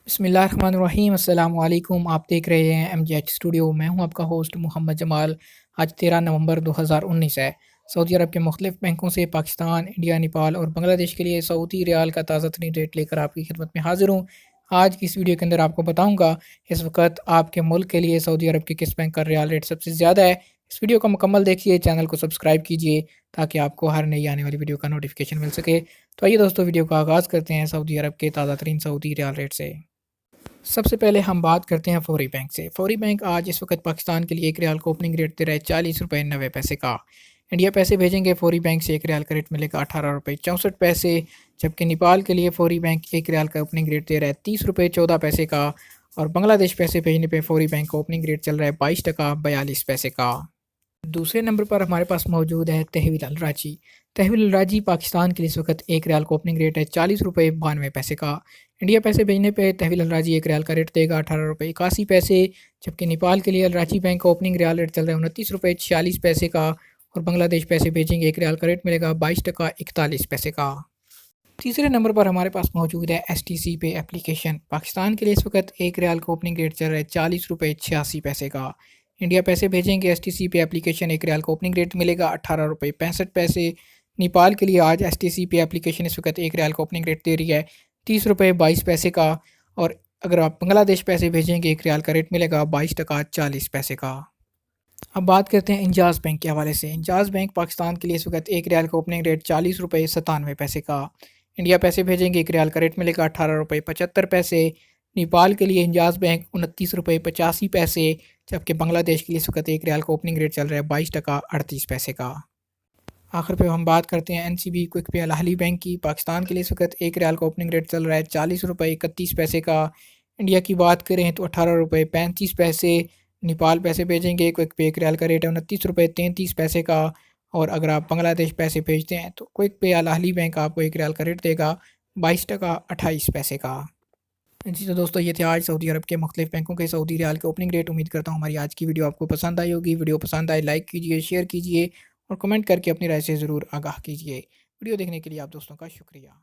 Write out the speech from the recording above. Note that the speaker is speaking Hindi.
बिस्मिल्लाहिर्रहमानिर्रहीम अस्सलाम वालेकुम। आप देख रहे हैं एमजेएच स्टूडियो। मैं हूं आपका होस्ट मोहम्मद जमाल। आज 13 नवंबर 2019 है। सऊदी अरब के मुख्तलिफ बैंकों से पाकिस्तान, इंडिया, नेपाल और बांग्लादेश के लिए सऊदी रियाल का ताज़ा तरीन रेट लेकर आपकी खिदमत में हाजिर हूँ। आज की इस वीडियो के अंदर आपको बताऊंगा इस वक्त आपके मुल्क के लिए सऊदी अरब के किस बैंक का रियाल रेट सबसे ज़्यादा है। इस वीडियो को मुकम्मल देखिए, चैनल को सब्सक्राइब कीजिए ताकि आपको हर नई आने वाली वीडियो का नोटिफिकेशन मिल सके। तो आइए दोस्तों, वीडियो का आगाज़ करते हैं सऊदी अरब के ताज़ा तरीन सऊदी रियाल रेट से। सबसे पहले हम बात करते हैं फौरी बैंक से। फौरी बैंक आज इस वक्त पाकिस्तान के लिए एक रियाल को ओपनिंग रेट दे रहा है 40 रुपये 90 पैसे का। इंडिया पैसे भेजेंगे फौरी बैंक से एक रियाल का रेट मिलेगा 18 रुपये 64 पैसे। जबकि नेपाल के लिए फौरी बैंक एक रियाल का ओपनिंग रेट दे रहा है 30 रुपये 14 पैसे का। और बांग्लादेश पैसे भेजने पे फौरी बैंक का ओपनिंग रेट चल रहा है 22 टका 42 पैसे का। दूसरे नंबर पर हमारे पास मौजूद है तहवील अल राजी। तहवील अल राजी पाकिस्तान के लिए इस वक्त एक रियाल का ओपनिंग रेट है 40 रुपये 92 पैसे का। इंडिया पैसे भेजने पे तहवील अल राजी एक रियाल का रेट देगा 18 रुपये 81 पैसे। जबकि नेपाल के लिए अल राजी बैंक का ओपनिंग रियाल रेट चल रहा है 29 रुपये 46 पैसे का। और बांग्लादेश पैसे भेजेंगे एक रियाल का रेट मिलेगा 22 टका 41 पैसे का। तीसरे नंबर पर हमारे पास मौजूद है STC पे एप्लीकेशन। पाकिस्तान के लिए इस वक्त एक रियाल का ओपनिंग रेट चल रहा है 40 रुपये 86 पैसे का। इंडिया पैसे भेजेंगे STC पे एप्लीकेशन एक रियाल का ओपनिंग रेट मिलेगा 18 रुपये 65 पैसे। नेपाल के लिए आज STC पे एप्लीकेशन इस वक्त एक रियाल का ओपनिंग रेट दे रही है 30 रुपये 22 पैसे का। और अगर आप बांग्लादेश पैसे भेजेंगे एक रियाल का रेट मिलेगा 22 टका 40 पैसे का। अब बात करते हैं इंजाज़ बैंक के हवाले से। इंजाज़ बैंक पाकिस्तान के लिए इस वक्त एक रियाल का ओपनिंग रेट 40 रुपये 97 पैसे का। इंडिया पैसे भेजेंगे एक रियाल का रेट मिलेगा 18 रुपये 75 पैसे। नेपाल के लिए इंजाज़ बैंक 29 रुपये 85 पैसे। जबकि बांग्लादेश के लिए इस वक्त एक रियाल का ओपनिंग रेट चल रहा है 22 टका 38 पैसे का। आखिर पे हम बात करते हैं NCB क्विक पे अल अहली बैंक की। पाकिस्तान के लिए इस वक्त एक रियाल का ओपनिंग रेट चल रहा है 40 रुपये 31 पैसे का। इंडिया की बात करें तो 18 रुपये 35 पैसे। नेपाल पैसे भेजेंगे क्विक पे एक रियाल का रेट है 29 रुपये 33 पैसे का। और अगर आप बांग्लादेश पैसे भेजते हैं तो क्विक पे अल अहली बैंक आपको एक रियाल का रेट देगा 22 टका 28 पैसे का। जी तो दोस्तों, ये थे आज सऊदी अरब के मुख्तलिफ बैंकों के सऊदी रियाल के ओपनिंग रेट। उम्मीद करता हूँ हमारी आज की वीडियो आपको पसंद आई होगी। वीडियो पसंद आए लाइक कीजिए, शेयर कीजिए और कमेंट करके अपनी राय से ज़रूर आगाह कीजिए। वीडियो देखने के लिए आप दोस्तों का शुक्रिया।